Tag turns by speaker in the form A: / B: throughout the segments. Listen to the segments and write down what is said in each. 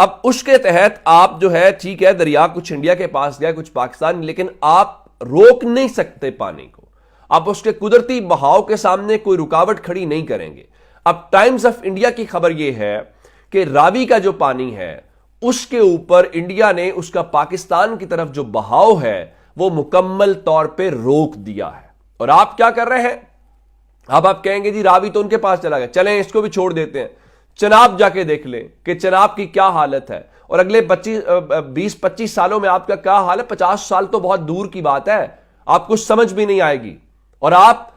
A: اب اس کے تحت آپ جو ہے ٹھیک ہے دریا کچھ انڈیا کے پاس گیا کچھ پاکستان، لیکن آپ روک نہیں سکتے پانی کو، آپ اس کے قدرتی بہاؤ کے سامنے کوئی رکاوٹ کھڑی نہیں کریں گے۔ اب ٹائمز آف انڈیا کی خبر یہ ہے کہ راوی کا جو پانی ہے اس کے اوپر انڈیا نے اس کا پاکستان کی طرف جو بہاؤ ہے وہ مکمل طور پہ روک دیا ہے۔ اور آپ کیا کر رہے ہیں؟ اب آپ کہیں گے جی راوی تو ان کے پاس چلا گیا، چلیں اس کو بھی چھوڑ دیتے ہیں۔ چناب جا کے دیکھ لیں کہ چناب کی کیا حالت ہے، اور اگلے 20-25 سالوں میں آپ کا کیا حال ہے۔ 50 سال تو بہت دور کی بات ہے، آپ کو سمجھ بھی نہیں آئے گی، اور آپ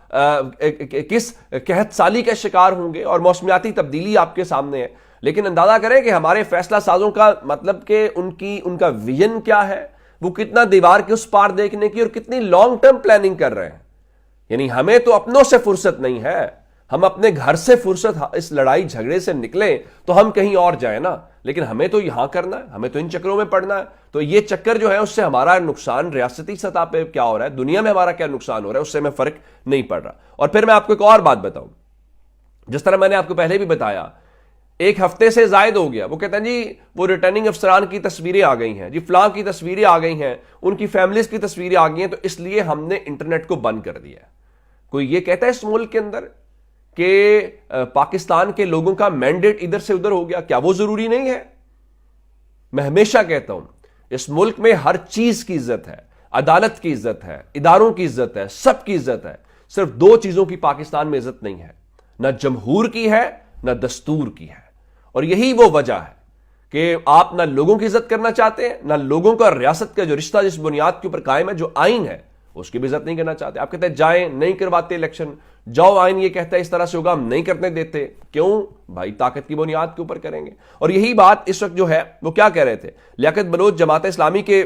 A: کس قحط سالی کے شکار ہوں گے، اور موسمیاتی تبدیلی آپ کے سامنے ہے۔ لیکن اندازہ کریں کہ ہمارے فیصلہ سازوں کا مطلب کہ ان کا ویژن کیا ہے، وہ کتنا دیوار کے اس پار دیکھنے کی اور کتنی لانگ ٹرم پلاننگ کر رہے ہیں۔ یعنی ہمیں تو اپنوں سے فرصت نہیں ہے، ہم اپنے گھر سے فرصت اس لڑائی جھگڑے سے نکلیں تو ہم کہیں اور جائیں نا، لیکن ہمیں تو یہاں کرنا ہے، ہمیں تو ان چکروں میں پڑنا ہے۔ تو یہ چکر جو ہے اس سے ہمارا نقصان ریاستی سطح پہ کیا ہو رہا ہے، دنیا میں ہمارا کیا نقصان ہو رہا ہے، اس سے ہمیں فرق نہیں پڑ رہا۔ اور پھر میں آپ کو ایک اور بات بتاؤں، جس طرح میں نے آپ کو پہلے بھی بتایا، 1 ہفتے سے زائد ہو گیا، وہ کہتے ہیں جی وہ ریٹرننگ افسران کی تصویریں آ گئی ہیں، جی فلاں کی تصویریں آ گئی ہیں، ان کی فیملیز کی تصویریں آ گئی ہیں، تو اس لیے ہم نے انٹرنیٹ کو بند کر دیا ہے۔ کوئی یہ کہتا ہے اس ملک کے اندر کہ پاکستان کے لوگوں کا مینڈیٹ ادھر سے ادھر ہو گیا؟ کیا وہ ضروری نہیں ہے؟ میں ہمیشہ کہتا ہوں اس ملک میں ہر چیز کی عزت ہے، عدالت کی عزت ہے، اداروں کی عزت ہے، سب کی عزت ہے۔ صرف 2 چیزوں کی پاکستان میں عزت نہیں ہے، نہ جمہور کی ہے نہ دستور کی ہے۔ اور یہی وہ وجہ ہے کہ آپ نہ لوگوں کی عزت کرنا چاہتے ہیں، نہ لوگوں کا ریاست کا جو رشتہ جس بنیاد کے اوپر قائم ہے، جو آئین ہے، اس کی بھی عزت نہیں کرنا چاہتے۔ آپ کہتے ہیں جائیں، نہیں کرواتے الیکشن، جاؤ آئین یہ کہتا ہے اس طرح سے ہوگا، ہم نہیں کرنے دیتے۔ کیوں بھائی؟ طاقت کی بنیاد کے اوپر کریں گے۔ اور یہی بات اس وقت جو ہے وہ کیا کہہ رہے تھے، لیاقت بلوچ جماعت اسلامی کے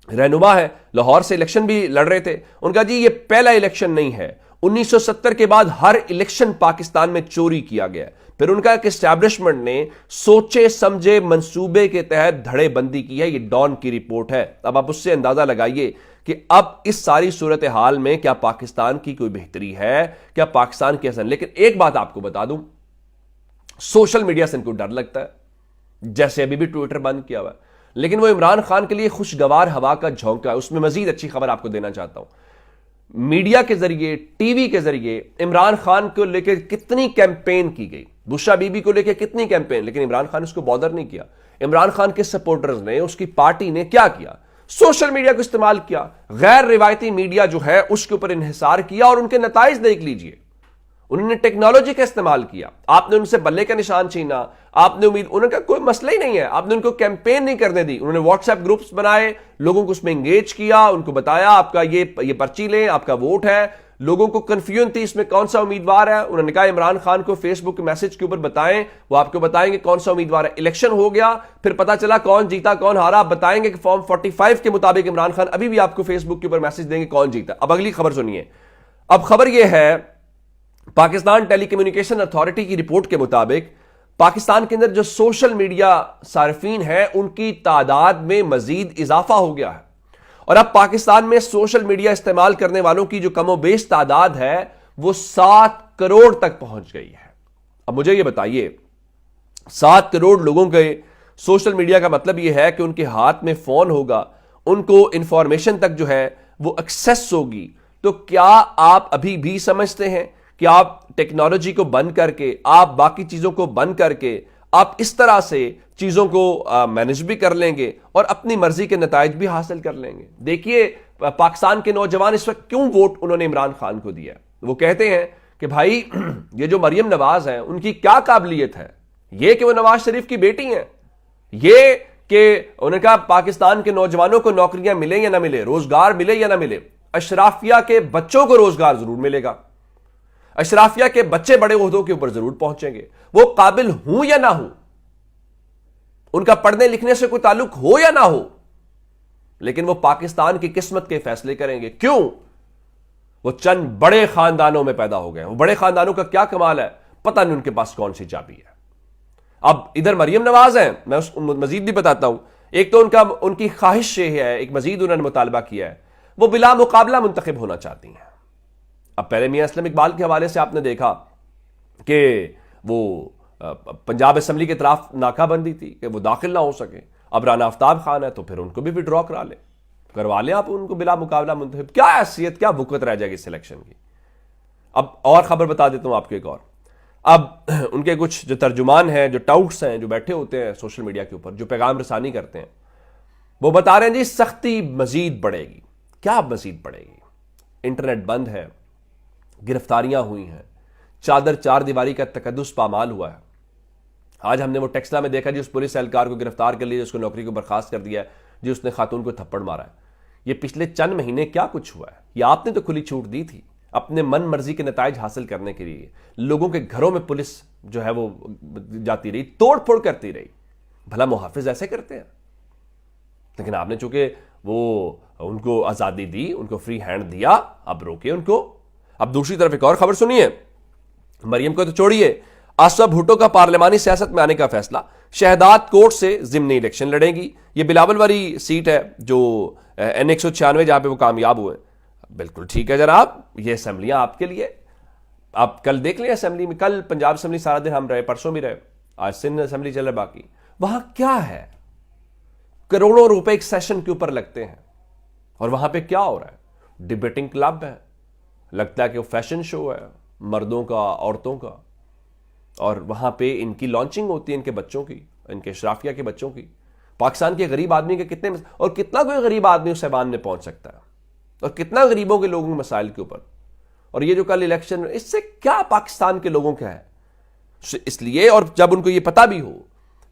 A: رہنما ہے، لاہور سے الیکشن بھی لڑ رہے تھے، ان کا جی یہ پہلا الیکشن نہیں ہے، 1970 کے بعد ہر الیکشن پاکستان میں چوری کیا گیا۔ پھر ان کا کہ اسٹیبلشمنٹ نے سوچے سمجھے منصوبے کے تحت دھڑے بندی کی ہے، یہ ڈان کی رپورٹ ہے۔ اب آپ اس سے اندازہ لگائیے کہ اب اس ساری صورتحال میں کیا پاکستان کی کوئی بہتری ہے، کیا پاکستان کی حسن۔ لیکن ایک بات آپ کو بتا دوں، سوشل میڈیا سے ان کو ڈر لگتا ہے، جیسے ابھی بھی ٹویٹر بند کیا ہوا ہے، لیکن وہ عمران خان کے لیے خوشگوار ہوا کا جھونکا ہے۔ اس میں مزید اچھی خبر آپ کو دینا چاہتا ہوں، میڈیا کے ذریعے، ٹی وی کے ذریعے عمران خان کو لے کے کتنی کیمپین کی گئی، بشرا بی بی کو لے کے کتنی کیمپین، لیکن عمران خان اس کو بادر نہیں کیا۔ عمران خان کے سپورٹرز نے، اس کی پارٹی نے کیا کیا؟ سوشل میڈیا کو استعمال کیا، غیر روایتی میڈیا جو ہے اس کے اوپر انحصار کیا، اور ان کے نتائج دیکھ لیجئے۔ انہوں نے ٹیکنالوجی کا استعمال کیا، آپ نے ان سے بلے کا نشان چھینا، آپ نے انہوں کا کوئی مسئلہ ہی نہیں ہے، آپ نے ان کو کیمپین نہیں کرنے دی، انہوں نے واٹس ایپ گروپس بنائے، لوگوں کو اس میں انگیج کیا، ان کو بتایا آپ کا یہ پرچی لیں، آپ کا ووٹ ہے۔ لوگوں کو کنفیوژن تھی اس میں کون سا امیدوار ہے، انہوں نے کہا عمران خان کو فیس بک میسج کے اوپر بتائیں، وہ آپ کو بتائیں گے کون سا امیدوار ہے۔ الیکشن ہو گیا، پھر پتا چلا کون جیتا کون ہارا، آپ بتائیں گے کہ فارم 45 کے مطابق عمران خان ابھی بھی آپ کو فیس بک کے اوپر میسج دیں گے کون جیتا۔ اب اگلی خبر سنیے، اب خبر یہ ہے پاکستان ٹیلی کمیونیکیشن اتھارٹی کی رپورٹ کے مطابق پاکستان کے اندر جو سوشل میڈیا صارفین ہیں ان کی تعداد میں مزید اضافہ ہو گیا ہے، اور اب پاکستان میں سوشل میڈیا استعمال کرنے والوں کی جو کم و بیش تعداد ہے وہ 7 کروڑ تک پہنچ گئی ہے۔ اب مجھے یہ بتائیے، 7 کروڑ لوگوں کے سوشل میڈیا کا مطلب یہ ہے کہ ان کے ہاتھ میں فون ہوگا، ان کو انفارمیشن تک جو ہے وہ ایکسیس ہوگی۔ تو کیا آپ ابھی بھی سمجھتے ہیں کہ آپ ٹیکنالوجی کو بند کر کے، آپ باقی چیزوں کو بند کر کے، آپ اس طرح سے چیزوں کو مینج بھی کر لیں گے اور اپنی مرضی کے نتائج بھی حاصل کر لیں گے؟ دیکھیے پاکستان کے نوجوان اس وقت کیوں ووٹ انہوں نے عمران خان کو دیا، وہ کہتے ہیں کہ بھائی یہ جو مریم نواز ہیں ان کی کیا قابلیت ہے، یہ کہ وہ نواز شریف کی بیٹی ہیں، یہ کہ انہوں نے کہا پاکستان کے نوجوانوں کو نوکریاں ملیں یا نہ ملے، روزگار ملے یا نہ ملے، اشرافیہ کے بچوں کو روزگار ضرور ملے گا، اشرافیہ کے بچے بڑے عہدوں کے اوپر ضرور پہنچیں گے، وہ قابل ہوں یا نہ ہوں، ان کا پڑھنے لکھنے سے کوئی تعلق ہو یا نہ ہو، لیکن وہ پاکستان کی قسمت کے فیصلے کریں گے۔ کیوں؟ وہ چند بڑے خاندانوں میں پیدا ہو گئے، وہ بڑے خاندانوں کا کیا کمال ہے، پتہ نہیں ان کے پاس کون سی چابی ہے۔ اب ادھر مریم نواز ہیں، میں مزید بھی بتاتا ہوں، ایک تو ان کی خواہش یہ ہے، ایک مزید انہوں نے مطالبہ کیا ہے، وہ بلا مقابلہ منتخب ہونا چاہتی ہیں۔ اب پہلے میاں اسلم اقبال کے حوالے سے آپ نے دیکھا کہ وہ پنجاب اسمبلی کی طرف ناکہ بندی تھی کہ وہ داخل نہ ہو سکے. اب رانا آفتاب خان ہے تو پھر ان کو بھی ڈرا کروا لیں آپ ان کو بلا مقابلہ منتخب. کیا حیثیت, کیا وقت رہ جائے گی اس الیکشن کی. اب اور خبر بتا دیتا ہوں آپ کو ایک اور. اب ان کے کچھ جو ترجمان ہیں, جو ٹاؤٹس ہیں, جو بیٹھے ہوتے ہیں سوشل میڈیا کے اوپر, جو پیغام رسانی کرتے ہیں, وہ بتا رہے ہیں جی سختی مزید بڑھے گی. کیا مزید بڑھے گی؟ انٹرنیٹ بند ہے, گرفتاریاں ہوئی ہیں, چادر چار دیواری کا تقدس پامال ہوا ہے. آج ہم نے وہ ٹیکسلا میں دیکھا جی اس پولیس اہلکار کو گرفتار کر لیا, جس کو نوکری کو برخاست کر دیا ہے, جی اس نے خاتون کو تھپڑ مارا ہے. یہ پچھلے چند مہینے کیا کچھ ہوا ہے؟ یہ آپ نے تو کھلی چھوٹ دی تھی اپنے من مرضی کے نتائج حاصل کرنے کے لیے. لوگوں کے گھروں میں پولیس جو ہے وہ جاتی رہی, توڑ پھوڑ کرتی رہی. بھلا محافظ ایسے کرتے ہیں؟ لیکن آپ نے چونکہ وہ ان کو آزادی دی, ان کو فری ہینڈ دیا, اب روکے ان کو. اب دوسری طرف ایک اور خبر سنیے. مریم کو تو چھوڑیے, آصفہ بھٹو کا پارلیمانی سیاست میں آنے کا فیصلہ. شہداد کوٹ سے ضمنی الیکشن لڑیں گی. یہ بلاول والی سیٹ ہے جو N 196 جہاں پہ وہ کامیاب ہوئے. بالکل ٹھیک ہے جناب, یہ اسمبلیاں آپ کے لیے. آپ کل دیکھ لیں اسمبلی میں, کل پنجاب اسمبلی سارا دن ہم رہے, پرسوں بھی رہے, آج سندھ اسمبلی چل رہا ہے. باقی وہاں کیا ہے؟ کروڑوں روپے ایک سیشن کے اوپر لگتے ہیں, اور وہاں پہ کیا ہو رہا ہے؟ ڈبیٹنگ کلب ہے, لگتا ہے کہ وہ فیشن شو ہے مردوں کا, عورتوں کا. اور وہاں پہ ان کی لانچنگ ہوتی ہے, ان کے بچوں کی, ان کے اشرافیہ کے بچوں کی. پاکستان کے غریب آدمی کے کتنے, اور کتنا کوئی غریب آدمی اس ایوان میں پہنچ سکتا ہے, اور کتنا غریبوں کے لوگوں کے مسائل کے اوپر. اور یہ جو کل الیکشن, اس سے کیا پاکستان کے لوگوں کا ہے؟ اس لیے, اور جب ان کو یہ پتا بھی ہو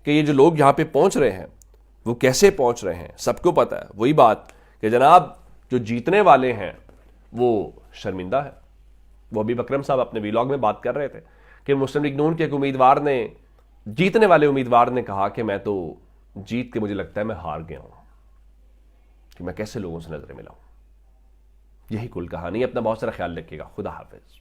A: کہ یہ جو لوگ یہاں پہ پہنچ رہے ہیں وہ کیسے پہنچ رہے ہیں, سب کو پتا ہے. وہی بات کہ جناب جو جیتنے والے ہیں وہ شرمندہ ہے. وہ ابھی بکرم صاحب اپنے ویلاگ میں بات کر رہے تھے کہ مسلم لیگ نون کے ایک امیدوار نے, جیتنے والے امیدوار نے کہا کہ میں تو جیت کے مجھے لگتا ہے میں ہار گیا ہوں, کہ میں کیسے لوگوں سے نظریں ملاؤں. یہی کل کہانی. اپنا بہت سارا خیال رکھیے گا. خدا حافظ.